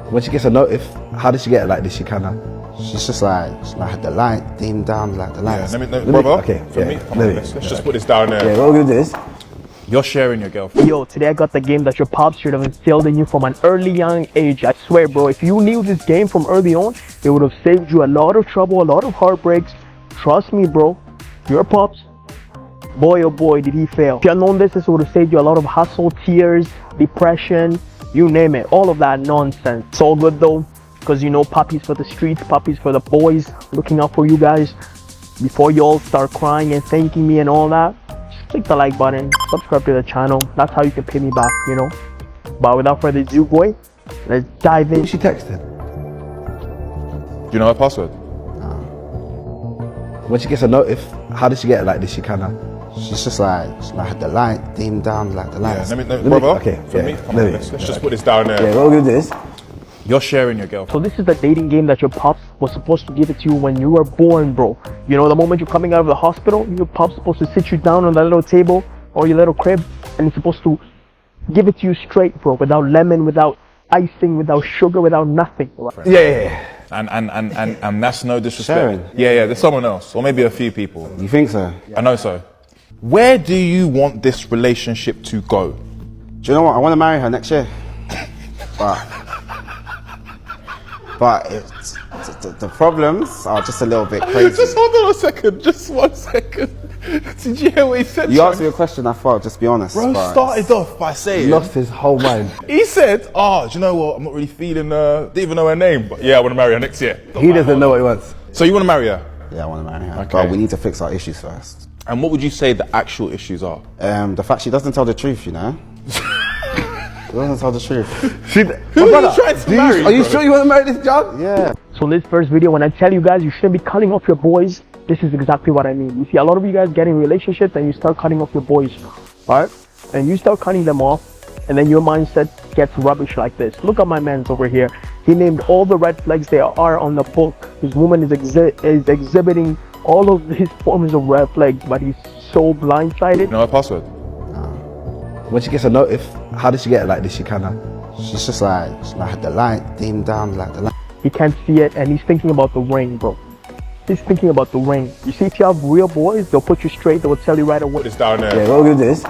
When she gets a notif, how does she get it like this? She kind of... She's just like the light, dim down, like the lights. Yeah, brother, okay, for me, let's just put this down there. Yeah, what we're gonna do is... You're sharing your girlfriend. Yo, today I got the game that your pops should have instilled in you from an early young age. I swear, bro, if you knew this game from early on, it would have saved you a lot of trouble, a lot of heartbreaks. Trust me, bro. Your pops, boy oh boy, did he fail. If you had known this would have saved you a lot of hassle, tears, depression, you name it. All of that nonsense. It's all good though, because you know PAPI's for the streets, PAPI's for the boys, looking out for you guys. Before you all start crying and thanking me and all that, click the like button, subscribe to the channel. That's how you can pay me back, you know. But without further ado, boy, let's dive in. She texted. Do you know her password? When she gets a notif, how does she get it like this? She kind of... She's just like the light, dim down, like the lights. Yeah, brother, okay, for me, let's just put this down there. Yeah, what we're gonna do is... You're sharing your girlfriend. So this is the dating game that your pops was supposed to give it to you when you were born, bro. You know, the moment you're coming out of the hospital, your pop's supposed to sit you down on that little table or your little crib, and he's supposed to give it to you straight, bro, without lemon, without icing, without sugar, without nothing. Yeah. And that's no disrespect. Sharing? Yeah, there's someone else, or maybe a few people. You think so? I know so. Where do you want this relationship to go? Do you know what? I want to marry her next year. But it's, the problems are just a little bit crazy. Just hold on a second, just 1 second. Did you hear what he said? You asked me a question, I thought, just be honest. Bro started off by saying... Lost his whole mind. He said, do you know what? I'm not really feeling, didn't even know her name, but yeah, I want to marry her next year. He doesn't know what he wants. So you want to marry her? Yeah, I want to marry her. Okay. But we need to fix our issues first. And what would you say the actual issues are? The fact she doesn't tell the truth, you know? She doesn't tell the truth. Who are you trying to marry? Are you sure you want to marry this job? Yeah. So in this first video, when I tell you guys you shouldn't be cutting off your boys, this is exactly what I mean. You see, a lot of you guys get in relationships and you start cutting off your boys, right? And you start cutting them off, and then your mindset gets rubbish like this. Look at my man's over here. He named all the red flags there are on the book. His woman is exhibiting all of his forms of red flags, but he's so blindsided. You know her password? When she gets a notif, how does she get it like this? She kind of... She's just like the light, dim down, like the light. He can't see it, and he's thinking about the ring, bro. He's thinking about the ring. You see, if you have real boys, they'll put you straight. They will tell you right away. Put this down there. Yeah, what we're gonna do is...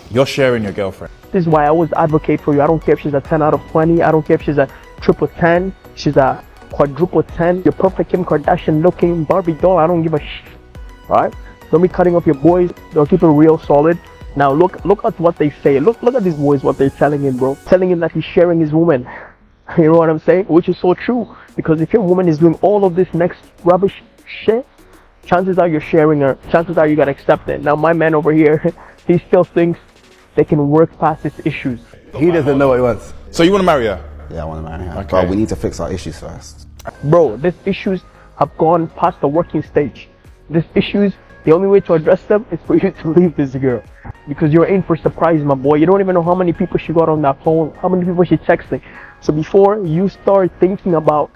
You're sharing your girlfriend. This is why I always advocate for you. I don't care if she's a 10 out of 20. I don't care if she's a triple 10. She's a quadruple 10. You're perfect Kim Kardashian looking Barbie doll. I don't give a alright? Don't be cutting off your boys. They'll keep it real solid. Now look at what they say. Look at these boys, what they're telling him, bro. Telling him that he's sharing his woman. You know what I'm saying? Which is so true. Because if your woman is doing all of this next rubbish shit, chances are you're sharing her. Chances are you got accepted. Now my man over here, he still thinks they can work past his issues. He doesn't know what he wants. So you want to marry her? Yeah, I want to marry her. Okay. But we need to fix our issues first. Bro, these issues have gone past the working stage. These issues, the only way to address them is for you to leave this girl. Because you're in for surprise, my boy. You don't even know how many people she got on that phone, how many people she's texting. So before you start thinking about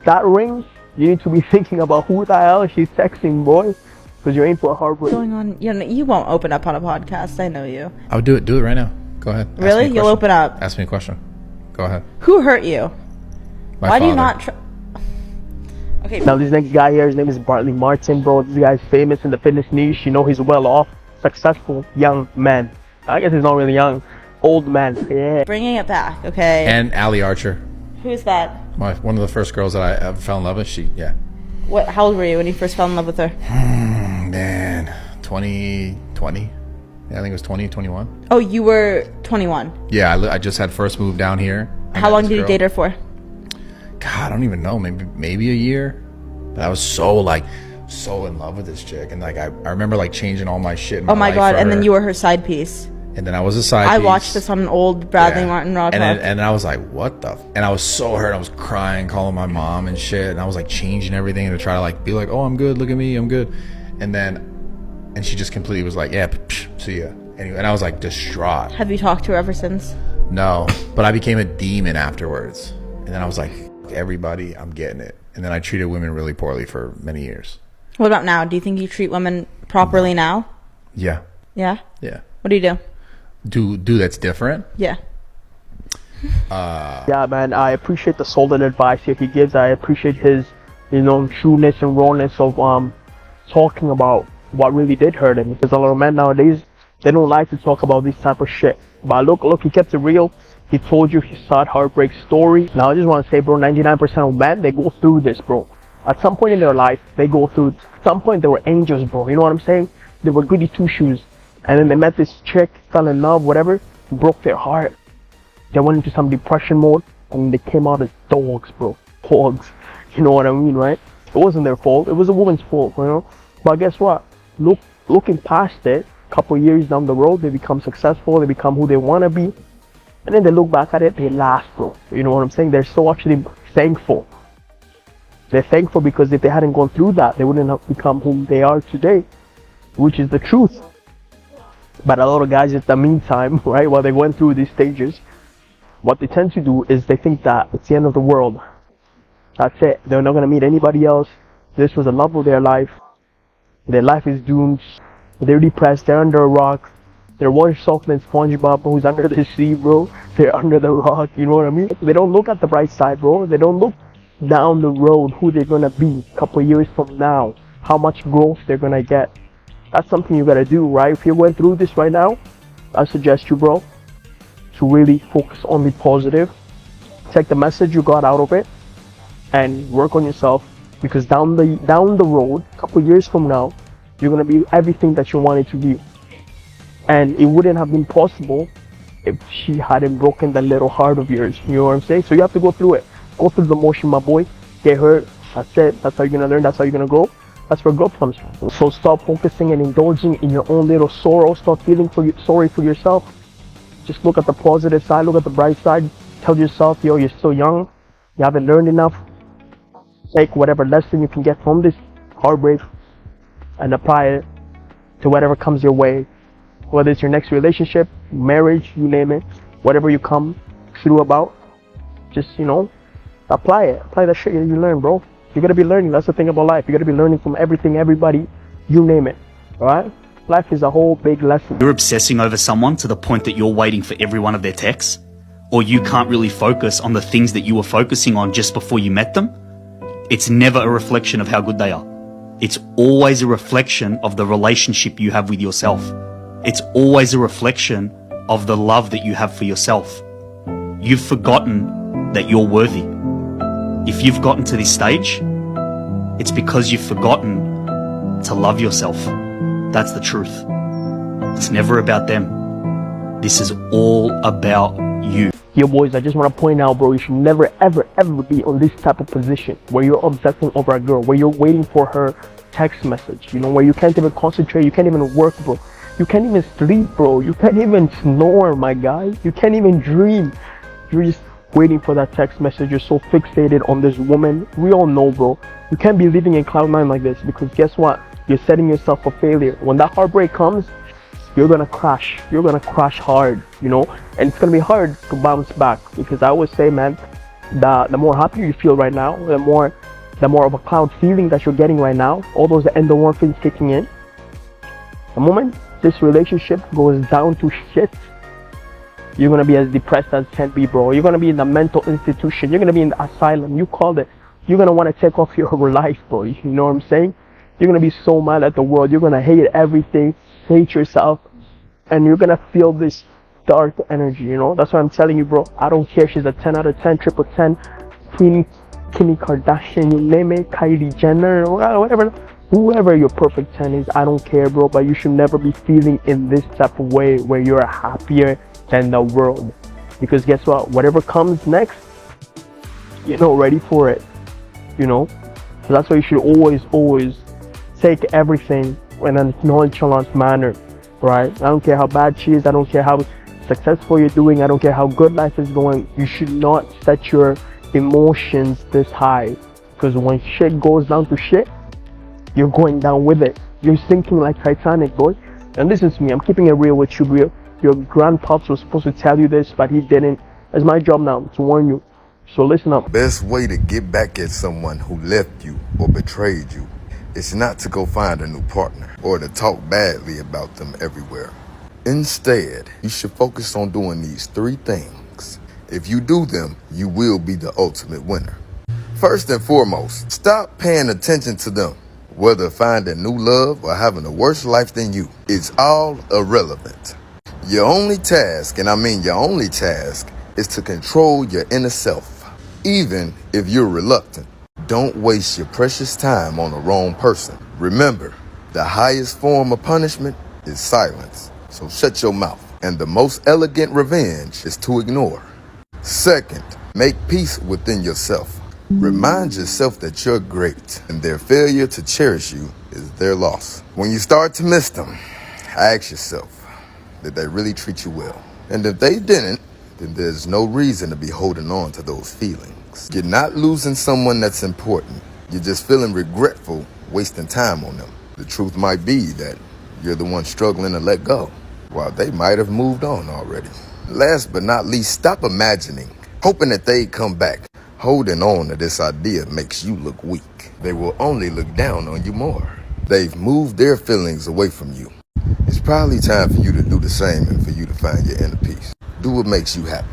that ring, you need to be thinking about who the hell she's texting, boy. Because you're in for a heartbreak. What's going on? You won't open up on a podcast. I know you. I would do it right now. Go ahead. Ask Really? me a You'll question. open up. Ask me a question. Go ahead. Who hurt you? My Why do you father. not Okay. Now this next guy here, his name is Bartley Martin, bro. This guy's famous in the fitness niche. You know, he's well off, successful young man. I guess he's not really young, old man. Yeah. Bringing it back, okay? And Allie Archer, Who's that? one of the first girls that I ever fell in love with. How old were you when you first fell in love with her? Man, 2020. Yeah, I think it was 2021. Oh, you were 21. Yeah, I just had first moved down here. How long did you date her for? God, I don't even know. Maybe a year. But I was so in love with this chick, and like I remember like changing all my shit. In Oh my life god! for And then her. you were her side piece. And then I was a side I piece. watched this on an old Bradley Yeah. Martin Raw and talk. then, and I was like, what the? And I was so hurt. I was crying, calling my mom and shit. And I was like changing everything to try to like be like, oh, I'm good. Look at me, I'm good. And she just completely was like, yeah, see ya. Anyway, and I was like distraught. Have you talked to her ever since? No, but I became a demon afterwards. And then I was like, everybody, I'm getting it. And then I treated women really poorly for many years. What about now? Do you think you treat women properly now? Yeah. Yeah? Yeah. What do you do? Do that's different? Yeah. Yeah, man, I appreciate the solid advice here he gives. I appreciate his, trueness and rawness of talking about what really did hurt him. Because a lot of men nowadays, they don't like to talk about this type of shit. But look, he kept it real. He told you his sad heartbreak story. Now I just want to say, bro, 99% of men, they go through this, bro. At some point in their life, they go through. At some point, they were angels, bro. You know what I'm saying? They were goody two shoes, and then they met this chick, fell in love, whatever, broke their heart. They went into some depression mode, and they came out as dogs, bro. Dogs. You know what I mean, right? It wasn't their fault. It was a woman's fault, But guess what? Looking past it, a couple years down the road, they become successful. They become who they want to be. And then they look back at it, they laugh, bro. You know what I'm saying? They're so actually thankful. They're thankful because if they hadn't gone through that, they wouldn't have become whom they are today, which is the truth. But a lot of guys, in the meantime, right, while they went through these stages, what they tend to do is they think that it's the end of the world. That's it. They're not going to meet anybody else. This was the love of their life. Their life is doomed. They're depressed. They're under a rock. They're more soft than SpongeBob, who's under the sea, bro. They're under the rock, you know what I mean? They don't look at the bright side, bro. They don't look down the road who they're gonna be a couple years from now, how much growth they're gonna get. That's something you gotta do, right? If you went through this right now, I suggest you, bro, to really focus on the positive. Take the message you got out of it and work on yourself, because down the road, a couple years from now, you're gonna be everything that you wanted to be. And it wouldn't have been possible if she hadn't broken that little heart of yours. You know what I'm saying? So you have to go through it. Go through the motion, my boy. Get hurt. That's it. That's how you're gonna learn. That's how you're gonna grow. That's where growth comes from. So stop focusing and indulging in your own little sorrow. Stop feeling sorry for yourself. Just look at the positive side. Look at the bright side. Tell yourself, yo, you're still young. You haven't learned enough. Take whatever lesson you can get from this heartbreak and apply it to whatever comes your way. Whether it's your next relationship, marriage, you name it, whatever you come through about, just, apply it. Apply that shit you learn, bro. You gotta be learning. That's the thing about life. You gotta be learning from everything, everybody, you name it. Alright? Life is a whole big lesson. You're obsessing over someone to the point that you're waiting for every one of their texts, or you can't really focus on the things that you were focusing on just before you met them. It's never a reflection of how good they are. It's always a reflection of the relationship you have with yourself. It's always a reflection of the love that you have for yourself. You've forgotten that you're worthy. If you've gotten to this stage, it's because you've forgotten to love yourself. That's the truth. It's never about them. This is all about you. Yo, boys, I just want to point out, bro, you should never, ever, ever be on this type of position where you're obsessing over a girl, where you're waiting for her text message, where you can't even concentrate, you can't even work, bro. You can't even sleep, bro. You can't even snore, my guy. You can't even dream. You're just waiting for that text message. You're so fixated on this woman. We all know, bro. You can't be living in cloud nine like this, because guess what? You're setting yourself for failure. When that heartbreak comes, you're gonna crash. You're gonna crash hard, and it's gonna be hard to bounce back, because I always say, man, the more happier you feel right now, the more of a cloud feeling that you're getting right now, all those endorphins kicking in, the moment this relationship goes down to shit, you're gonna be as depressed as can be, bro. You're gonna be in the mental institution. You're gonna be in the asylum. You called it. You're gonna want to take off your life, bro. You know what I'm saying? You're gonna be so mad at the world. You're gonna hate everything, hate yourself, and you're gonna feel this dark energy. That's what I'm telling you, bro. I don't care. She's a 10 out of 10, triple 10, Queen Kim Kardashian, you name it, Kylie Jenner, whatever. Whoever your perfect 10 is, I don't care, bro, but you should never be feeling in this type of way where you're happier than the world. Because guess what? Whatever comes next, ready for it, So that's why you should always take everything in a nonchalant manner, right? I don't care how bad she is. I don't care how successful you're doing. I don't care how good life is going. You should not set your emotions this high, because when shit goes down to shit, you're going down with it. You're sinking like Titanic, boy. And listen to me, I'm keeping it real with you, bro. Your grandpops was supposed to tell you this, but he didn't. It's my job now to warn you. So listen up. Best way to get back at someone who left you or betrayed you is not to go find a new partner or to talk badly about them everywhere. Instead, you should focus on doing these 3 things If you do them, you will be the ultimate winner. First and foremost, stop paying attention to them. Whether finding new love or having a worse life than you, it's all irrelevant. Your only task, and I mean your only task, is to control your inner self. Even if you're reluctant, don't waste your precious time on the wrong person. Remember, the highest form of punishment is silence. So shut your mouth. And the most elegant revenge is to ignore. Second, make peace within yourself. Remind yourself that you're great, and their failure to cherish you is their loss. When you start to miss them, ask yourself, did they really treat you well? And if they didn't, then there's no reason to be holding on to those feelings. You're not losing someone that's important. You're just feeling regretful, wasting time on them. The truth might be that you're the one struggling to let go, while they might have moved on already. Last but not least, stop imagining, hoping that they come back. Holding on to this idea makes you look weak. They will only look down on you more. They've moved their feelings away from you. It's probably time for you to do the same and for you to find your inner peace. Do what makes you happy.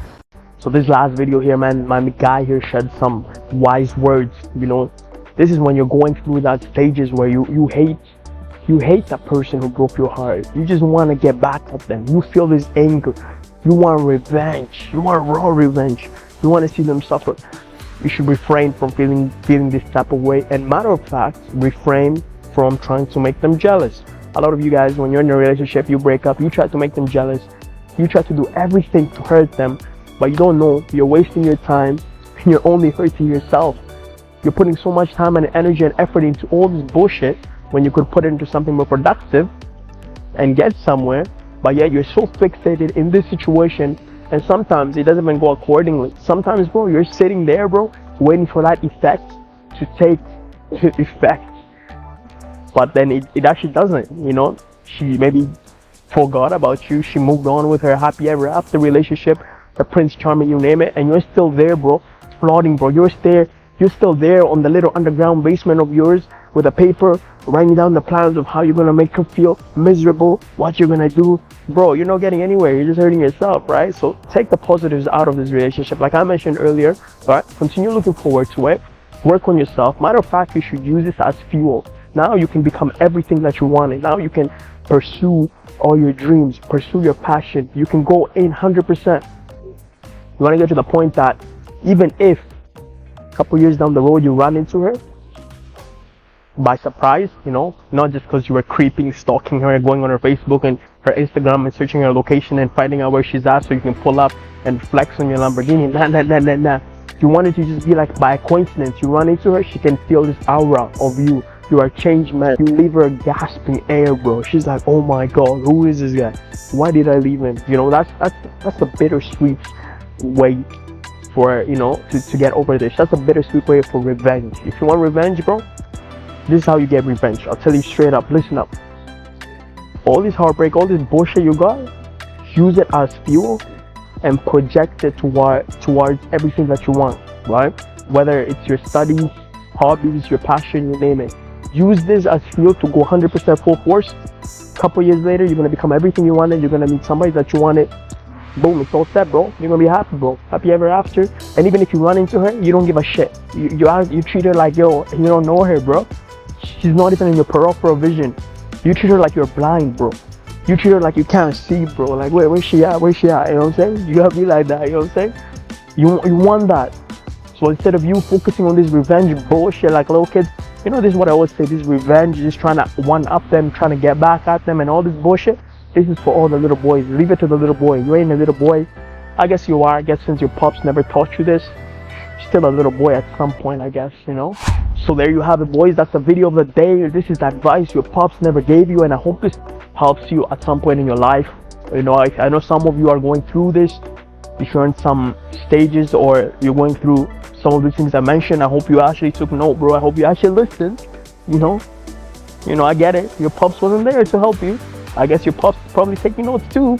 So this last video here, man, my guy here said some wise words. You know, this is when you're going through that stages where you hate that person who broke your heart. You just want to get back at them. You feel this anger. You want revenge. You want raw revenge. You want to see them suffer. You should refrain from feeling this type of way, and matter of fact, refrain from trying to make them jealous. A lot of you guys, when you're in a relationship, you break up, you try to make them jealous, you try to do everything to hurt them, but you don't know you're wasting your time and you're only hurting yourself. You're putting so much time and energy and effort into all this bullshit when you could put it into something more productive and get somewhere, but yet you're so fixated in this situation. And sometimes it doesn't even go accordingly. Sometimes, bro, you're sitting there, bro, waiting for that effect to take effect. But then it actually doesn't, you know. She maybe forgot about you. She moved on with her happy ever after relationship, the Prince Charming, you name it. And you're still there, bro, plotting, bro. You're still there on the little underground basement of yours with a paper, writing down the plans of how you're going to make her feel miserable, what you're going to do. Bro, you're not getting anywhere. You're just hurting yourself, right? So take the positives out of this relationship. Like I mentioned earlier, all right? Continue looking forward to it. Work on yourself. Matter of fact, you should use this as fuel. Now you can become everything that you wanted. Now you can pursue all your dreams, pursue your passion. You can go in 100%. You want to get to the point that even if a couple years down the road you run into her by surprise, you know, not just because you were creeping, stalking her, going on her Facebook and her Instagram and searching her location and finding out where she's at so you can pull up and flex on your Lamborghini. Nah. You want it to just be like by coincidence. You run into her, she can feel this aura of you. You are a changed man. You leave her gasping air, bro. She's like, oh my God, who is this guy? Why did I leave him? You know, that's a bittersweet way for, you know, to get over this. That's a bittersweet way for revenge. If you want revenge, bro, this is how you get revenge. I'll tell you straight up. Listen up. All this heartbreak, all this bullshit you got, use it as fuel and project it towards everything that you want, right? Whether it's your studies, hobbies, your passion, you name it. Use this as fuel to go 100% full force. A couple years later, you're going to become everything you wanted. You're going to meet somebody that you wanted. Boom, it's all set, bro. You're going to be happy, bro. Happy ever after. And even if you run into her, you don't give a shit. You treat her like, yo, you don't know her, bro. She's not even in your peripheral vision. You treat her like you're blind, bro. You treat her like you can't see, bro. Like, where's she at? Where's she at? You know what I'm saying? You gotta be like that, you know what I'm saying? You want that. So instead of you focusing on this revenge bullshit like little kids, you know, this is what I always say, this revenge, just trying to one-up them, trying to get back at them and all this bullshit. This is for all the little boys. Leave it to the little boy. You ain't a little boy. I guess you are. I guess since your pops never taught you this, you're still a little boy at some point, I guess, you know? So there you have it, boys. That's the video of the day. This is the advice your pops never gave you, and I hope this helps you at some point in your life. You know, I know some of you are going through this. If you're in some stages or you're going through some of the things I mentioned, I hope you actually took note, bro. I hope you actually listened. You know, I get it. Your pops wasn't there to help you. I guess your pops probably taking notes too.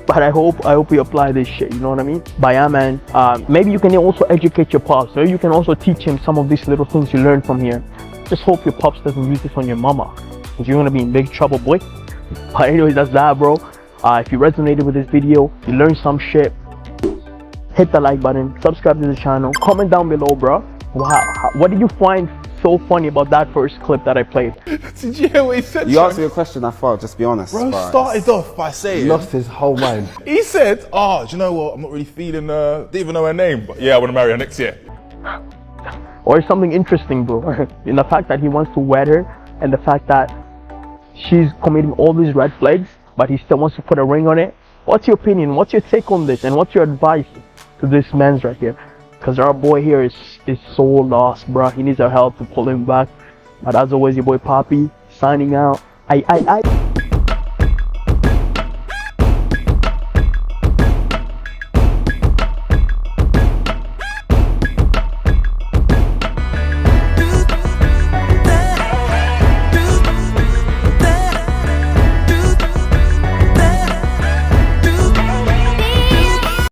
But I hope you apply this shit, you know what I mean? But yeah, man, maybe you can also educate your pops, or you can also teach him some of these little things you learned from here. Just hope your pops doesn't use this on your mama, because you're gonna be in big trouble, boy. But anyways, that's that, bro. If you resonated with this video, you learned some shit, hit the like button, subscribe to the channel, comment down below, bro. Wow, what did you find so funny about that first clip that I played? Did you hear what he said? You asked me a question, I thought, just be honest. Bro but started off by saying, Lost his whole mind. he said, oh, do you know what? I'm not really feeling, didn't even know her name, but yeah, I want to marry her next year. Or something interesting, bro. In the fact that he wants to wed her, and the fact that she's committing all these red flags, but he still wants to put a ring on it. What's your opinion? What's your take on this? And what's your advice to this man's right here? Because our boy here is so lost, bro. He needs our help to pull him back. But as always, your boy PAPI signing out.